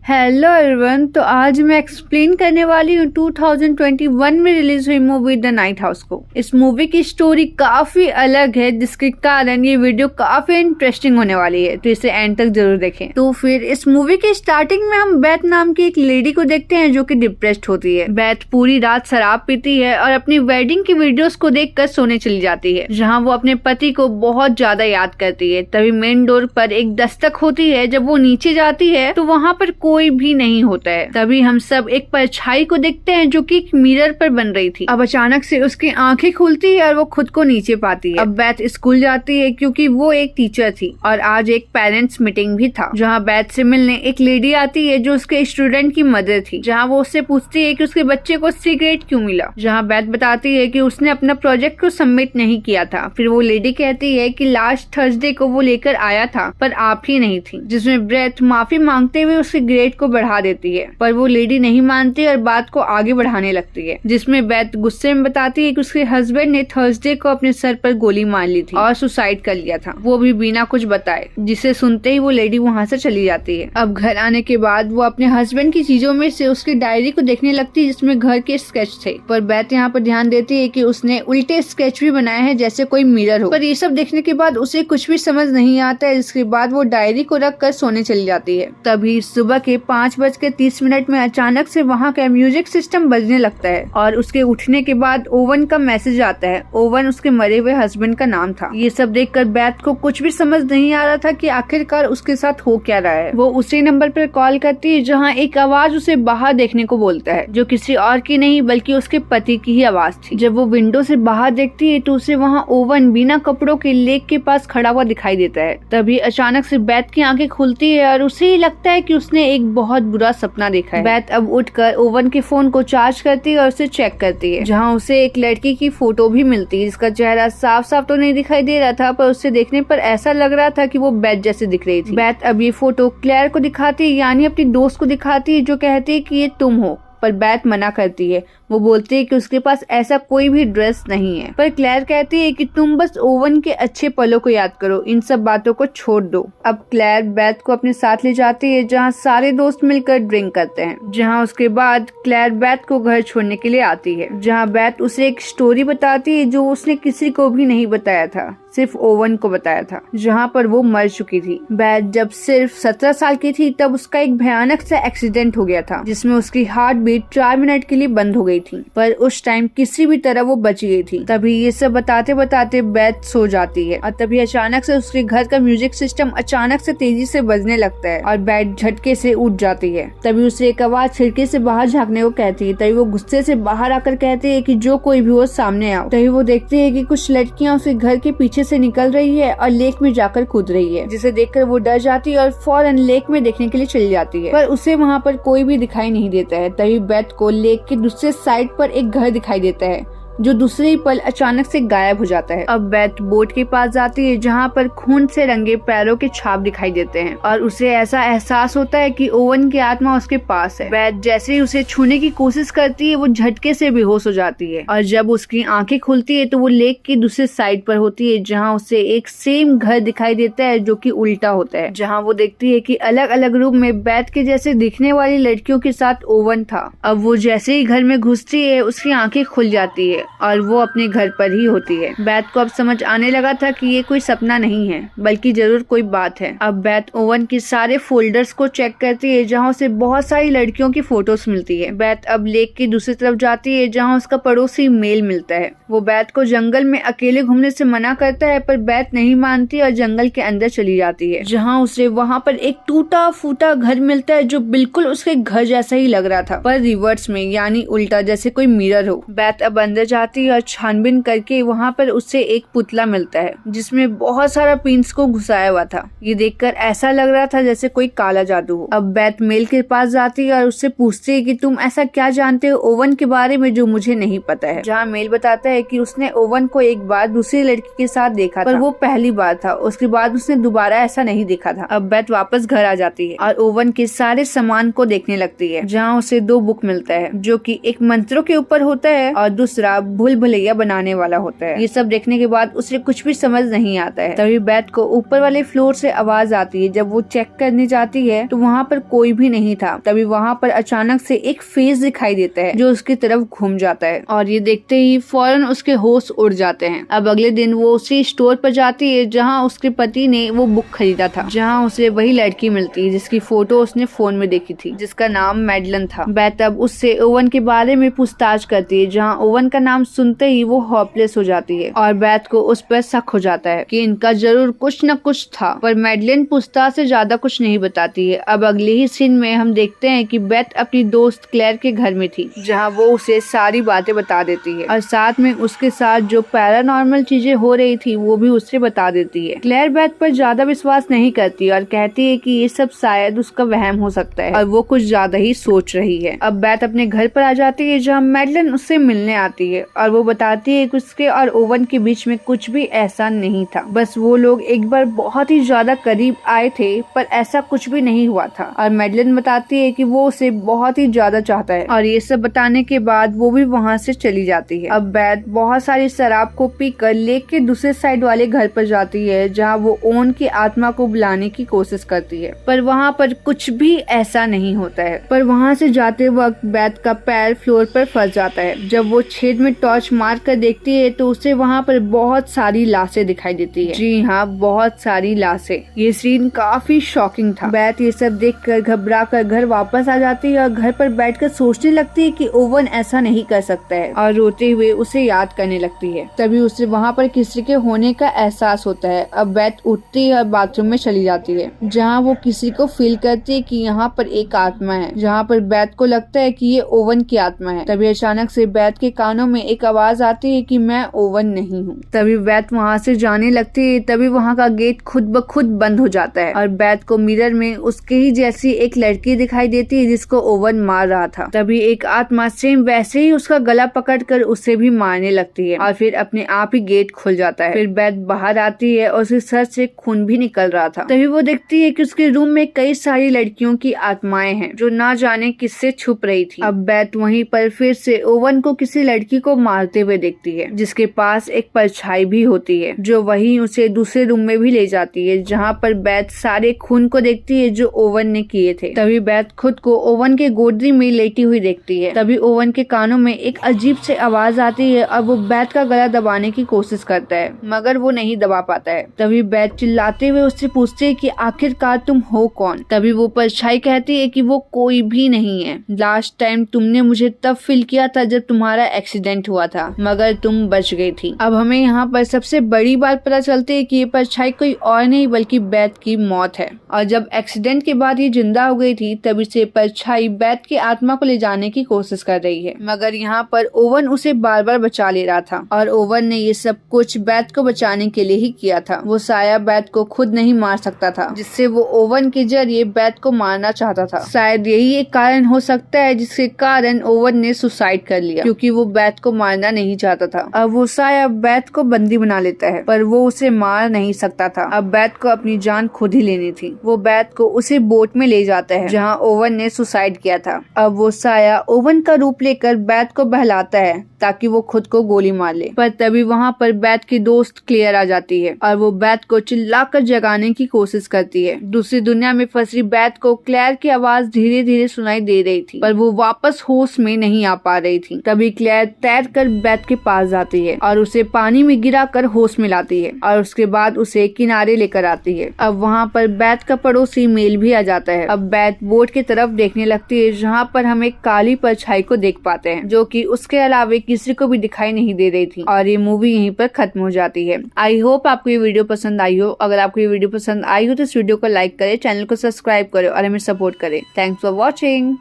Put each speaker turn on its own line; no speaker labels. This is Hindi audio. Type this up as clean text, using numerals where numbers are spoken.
हेलो एवरीवन, तो आज मैं एक्सप्लेन करने वाली हूँ 2021 में रिलीज हुई मूवी द नाइट हाउस को। इस मूवी की स्टोरी काफी अलग है, जिसके कारण ये वीडियो काफी इंटरेस्टिंग होने वाली है, तो इसे एंड तक जरूर देखें। तो फिर इस मूवी के स्टार्टिंग में हम बेथ नाम की एक लेडी को देखते हैं जो कि डिप्रेस्ड होती है। बेथ पूरी रात शराब पीती है और अपनी वेडिंग की वीडियोस को देखकर सोने चली जाती है, जहाँ वो अपने पति को बहुत ज्यादा याद करती है। तभी मेन डोर पर एक दस्तक होती है। जब वो नीचे जाती है तो वहाँ पर कोई भी नहीं होता है। तभी हम सब एक परछाई को देखते हैं जो कि एक मिरर पर बन रही थी। अब अचानक से उसकी आंखें खुलती है और वो खुद को नीचे पाती है। अब बेथ स्कूल जाती है क्योंकि वो एक टीचर थी और आज एक पेरेंट्स मीटिंग भी था, जहाँ बेथ से मिलने एक लेडी आती है जो उसके स्टूडेंट की मदर थी। जहाँ वो उससे पूछती है कि उसके बच्चे को सिगरेट क्यों मिला, जहाँ बेथ बताती है कि उसने अपना प्रोजेक्ट को सबमिट नहीं किया था। फिर वो लेडी कहती है कि लास्ट थर्सडे को वो लेकर आया था पर आप ही नहीं थी, जिसमें बेथ माफी मांगते हुए उसके ग्रेड को बढ़ा देती है। पर वो लेडी नहीं मानती और बात को आगे बढ़ाने लगती है, जिसमें बेथ गुस्से में बताती है कि उसके हस्बैंड ने थर्सडे को अपने सर पर गोली मार ली थी और सुसाइड कर लिया था, वो भी बिना कुछ बताए। जिसे सुनते ही वो लेडी वहाँ से चली जाती है। अब घर आने के बाद वो अपने हस्बैंड की चीजों में से उसकी डायरी को देखने लगती है, जिसमें घर के स्केच थे। पर बेथ यहाँ पर ध्यान देती है कि उसने उल्टे स्केच भी बनाए हैं जैसे कोई मिरर हो। पर ये सब देखने के बाद उसे कुछ भी समझ नहीं आता है। इसके बाद वो डायरी को रख कर सोने चली जाती है। तभी सुबह के 5:30 में अचानक से वहाँ का म्यूजिक सिस्टम बजने लगता है और उसके उठने के बाद ओवन का मैसेज आता है। ओवन उसके मरे हुए हस्बैंड का नाम था। ये सब देखकर बेथ को कुछ भी समझ नहीं आ रहा था कि आखिरकार उसके साथ हो क्या रहा है। वो उसी नंबर पर कॉल करती है जहाँ एक आवाज उसे बाहर देखने को बोलता है, जो किसी और की नहीं बल्कि उसके पति की ही आवाज थी। जब वो विंडो से बाहर देखती है तो उसे वहाँ ओवन बिना कपड़ों के लेक के पास खड़ा हुआ दिखाई देता है। तभी अचानक से बेथ की आंखें खुलती है और उसे ही लगता है कि उसने एक बहुत बुरा सपना देखा है। बेथ अब उठकर ओवन के फोन को चार्ज करती है और उसे चेक करती है, जहाँ उसे एक लड़की की फोटो भी मिलती है, जिसका चेहरा साफ साफ तो नहीं दिखाई दे रहा था, पर उसे देखने पर ऐसा लग रहा था कि वो बेथ जैसे दिख रही थी। बेथ अब ये फोटो क्लेयर को दिखाती है, यानी अपनी दोस्त को दिखाती है, जो कहती है कि ये तुम हो। पर बेथ मना करती है। वो बोलती है कि उसके पास ऐसा कोई भी ड्रेस नहीं है। पर क्लेयर कहती है कि तुम बस ओवन के अच्छे पलों को याद करो, इन सब बातों को छोड़ दो। अब क्लेयर बेथ को अपने साथ ले जाती है, जहाँ सारे दोस्त मिलकर ड्रिंक करते हैं। जहाँ उसके बाद क्लेयर बेथ को घर छोड़ने के लिए आती है, जहाँ बेथ उसे एक स्टोरी बताती है जो उसने किसी को भी नहीं बताया था, सिर्फ ओवन को बताया था, जहाँ पर वो मर चुकी थी। बेथ जब सिर्फ 17 साल की थी तब उसका एक भयानक सा एक्सीडेंट हो गया था, जिसमें उसकी हार्ट बीट 4 मिनट के लिए बंद हो गई थी, पर उस टाइम किसी भी तरह वो बच गई थी। तभी ये सब बताते बताते बेथ सो जाती है और तभी अचानक से उसके घर का म्यूजिक सिस्टम अचानक से तेजी से बजने लगता है और बेथ झटके से उठ जाती है। तभी उसे एक आवाज खिड़की से बाहर झांकने को कहती है। तभी वो गुस्से से बाहर आकर कहती है कि जो कोई भी हो सामने आओ। तभी वो देखती है कि कुछ लड़कियां उसके घर के पीछे से निकल रही है और लेक में जाकर कूद रही है, जिसे देखकर वो डर जाती है और फौरन लेक में देखने के लिए चली जाती है, पर उसे वहाँ पर कोई भी दिखाई नहीं देता है। तभी बेथ को लेक के दूसरे साइड पर एक घर दिखाई देता है, जो दूसरे ही पल अचानक से गायब हो जाता है। अब बेथ बोट के पास जाती है, जहाँ पर खून से रंगे पैरों के छाप दिखाई देते हैं और उसे ऐसा एहसास होता है कि ओवन की आत्मा उसके पास है। बेथ जैसे ही उसे छूने की कोशिश करती है वो झटके से बेहोश हो जाती है और जब उसकी आंखें खुलती है तो वो लेक की दूसरे साइड पर होती है, जहाँ उसे एक सेम घर दिखाई देता है जो कि उल्टा होता है, जहाँ वो देखती है कि अलग अलग रूम में बेथ के जैसे दिखने वाली लड़कियों के साथ ओवन था। अब वो जैसे ही घर में घुसती है उसकी आंखें खुल जाती है और वो अपने घर पर ही होती है। बेथ को अब समझ आने लगा था कि ये कोई सपना नहीं है, बल्कि जरूर कोई बात है। अब बेथ ओवन के सारे फोल्डर्स को चेक करती है, जहाँ उसे बहुत सारी लड़कियों की फोटोज मिलती है। बेथ अब लेक की दूसरी तरफ जाती है, जहाँ उसका पड़ोसी मेल मिलता है। वो बेथ को जंगल में अकेले घूमने से मना करता है, पर बेथ नहीं मानती और जंगल के अंदर चली जाती है, जहाँ उसे वहाँ पर एक टूटा फूटा घर मिलता है, जो बिल्कुल उसके घर जैसा ही लग रहा था, पर रिवर्स में, यानी उल्टा, जैसे कोई मिरर हो। बेथ अब अंदर जाती है और छानबीन करके वहाँ पर उससे एक पुतला मिलता है, जिसमें बहुत सारा पिंस को घुसाया हुआ था। ये देखकर ऐसा लग रहा था जैसे कोई काला जादू हो। अब बेथ मेल के पास जाती है और उससे पूछती है कि तुम ऐसा क्या जानते हो ओवन के बारे में जो मुझे नहीं पता है, जहाँ मेल बताता है कि उसने ओवन को एक बार दूसरी लड़की के साथ देखा था, पर वो पहली बार था, उसके बाद उसने दोबारा ऐसा नहीं देखा था। अब बेथ वापस घर आ जाती है और ओवन के सारे सामान को देखने लगती है, जहाँ उसे 2 बुक मिलता है, जो कि एक मंत्रों के ऊपर होता है और दूसरा भूल भुलैया बनाने वाला होता है। ये सब देखने के बाद उसे कुछ भी समझ नहीं आता है। तभी बेथ को ऊपर वाले फ्लोर से आवाज आती है। जब वो चेक करने जाती है तो वहाँ पर कोई भी नहीं था। तभी वहाँ पर अचानक से एक फेस दिखाई देता है जो उसकी तरफ घूम जाता है और ये देखते ही फौरन उसके होश उड़ जाते हैं। अब अगले दिन वो उसी स्टोर पर जाती है जहाँ उसके पति ने वो बुक खरीदा था, जहाँ उसे वही लड़की मिलती है जिसकी फोटो उसने फोन में देखी थी, जिसका नाम मैडलन था। बेथ अब उससे ओवन के बारे में पूछताछ करती है, जहाँ ओवन का नाम सुनते ही वो होपलेस हो जाती है और बेथ को उस पर शक हो जाता है कि इनका जरूर कुछ न कुछ था, पर मैडलन पूछताछ से ज्यादा कुछ नहीं बताती है। अब अगले ही सीन में हम देखते हैं कि बेथ अपनी दोस्त क्लेयर के घर में थी, जहाँ वो उसे सारी बातें बता देती है और साथ में उसके साथ जो पैरानॉर्मल चीजें हो रही थी वो भी उससे बता देती है। क्लेयर बेथ पर ज्यादा विश्वास नहीं करती और कहती है कि ये सब शायद उसका वहम हो सकता है और वो कुछ ज्यादा ही सोच रही है। अब बेथ अपने घर पर आ जाती है जहाँ मैडलन उससे मिलने आती है और वो बताती है कि उसके और ओवन के बीच में कुछ भी ऐसा नहीं था, बस वो लोग एक बार बहुत ही ज्यादा करीब आए थे पर ऐसा कुछ भी नहीं हुआ था। और मैडलन बताती है कि वो उसे बहुत ही ज्यादा चाहता है और ये सब बताने के बाद वो भी वहाँ से चली जाती है। अब बेथ बहुत सारी शराब को पीकर लेक के दूसरे साइड वाले घर पर जाती है जहाँ वो ओवन की आत्मा को बुलाने की कोशिश करती है, पर वहाँ पर कुछ भी ऐसा नहीं होता है। पर वहाँ से जाते वक्त बेथ का पैर फ्लोर पर फंस जाता है। जब वो छेद में टॉर्च मार कर देखती है तो उसे वहाँ पर बहुत सारी लाशें दिखाई देती है। जी हाँ, बहुत सारी लाशें। ये सीन काफी शॉकिंग था। बेथ ये सब देखकर घबरा कर घर वापस आ जाती है और घर पर बैठकर सोचने लगती है कि ओवन ऐसा नहीं कर सकता है और रोते हुए उसे याद करने लगती है। तभी उसे वहाँ पर किसी के होने का एहसास होता है। अब बेथ उठती है और बाथरूम में चली जाती है जहाँ वो किसी को फील करती है कि यहाँ पर एक आत्मा है, जहाँ पर बेथ को लगता है कि ये ओवन की आत्मा है। तभी अचानक से बेथ के कानों में एक आवाज आती है कि मैं ओवन नहीं हूँ। तभी बेथ वहाँ से जाने लगती है। तभी वहाँ का गेट खुद ब खुद बंद हो जाता है और बेथ को मिरर में उसके ही जैसी एक लड़की दिखाई देती है जिसको ओवन मार रहा था। तभी एक आत्मा सेम वैसे ही उसका गला पकड़कर उसे भी मारने लगती है और फिर अपने आप ही गेट खुल जाता है। फिर बेथ बाहर आती है और उसके सर से खून भी निकल रहा था। तभी वो देखती है कि उसके रूम में कई सारी लड़कियों की आत्माएं हैं जो ना जाने किससे छुप रही थी। अब बेथ वहीं पर फिर से ओवन को किसी लड़की को मारते हुए देखती है जिसके पास एक परछाई भी होती है जो वहीं उसे दूसरे रूम में भी ले जाती है जहाँ पर बेथ सारे खून को देखती है जो ओवन ने किए थे। तभी बेथ खुद को ओवन के गोदरी में लेटी हुई देखती है। तभी ओवन के कानों में एक अजीब से आवाज आती है और वो बेथ का गला दबाने की कोशिश करता है मगर वो नहीं दबा पाता है। तभी बेथ चिल्लाते हुए उससे पूछते है कि आखिरकार तुम हो कौन। तभी वो परछाई कहती है कि वो कोई भी नहीं है। लास्ट टाइम तुमने मुझे तब फील किया था जब तुम्हारा एक्सीडेंट हुआ था मगर तुम बच गई थी। अब हमें यहाँ पर सबसे बड़ी बात पता चलती है कि ये परछाई कोई और नहीं बल्कि बेथ की मौत है और जब एक्सीडेंट के बाद ये जिंदा हो गई थी तभी से परछाई बेथ की आत्मा को ले जाने की कोशिश कर रही है मगर यहाँ पर ओवन उसे बार बार बचा ले रहा था और ओवन ने ये सब कुछ बेथ को बचाने के लिए ही किया था। वो साया बेथ को खुद नहीं मार सकता था जिससे वो ओवन के जरिए बेथ को मारना चाहता था। शायद यही एक कारण हो सकता है जिसके कारण ओवन ने सुसाइड कर लिया क्योंकि वो बेथ को मारना नहीं चाहता था। अब वो साया बेथ को बंदी बना लेता है पर वो उसे मार नहीं सकता था। अब बेथ को अपनी जान खुद ही लेनी थी। वो बेथ को उसे बोट में ले जाता है जहाँ ओवन ने सुसाइड किया था। अब वो साया ओवन का रूप लेकर बेथ को बहलाता है ताकि वो खुद को गोली मार ले, पर तभी वहाँ पर बेथ की दोस्त क्लेयर आ जाती है और वो बेथ को चिल्लाकर जगाने की कोशिश करती है। दूसरी दुनिया में फंसी बेथ को क्लेयर की आवाज धीरे धीरे सुनाई दे रही थी पर वो वापस होश में नहीं आ पा रही थी। तभी क्लेयर तैर कर बेथ के पास जाती है और उसे पानी में गिरा कर होश में लाती है और उसके बाद उसे किनारे लेकर आती है। अब वहाँ पर बेथ का पड़ोसी मेल भी आ जाता है। अब बेथ बोट की तरफ देखने लगती है जहाँ पर हम एक काली परछाई को देख पाते हैं जो कि उसके अलावा किसी को भी दिखाई नहीं दे रही थी और ये मूवी यहीं पर खत्म हो जाती है। आई होप आपको ये वीडियो पसंद आई हो। अगर आपको ये वीडियो पसंद आई हो तो इस वीडियो को लाइक करें, चैनल को सब्सक्राइब करें और हमें सपोर्ट करें। Thanks for watching.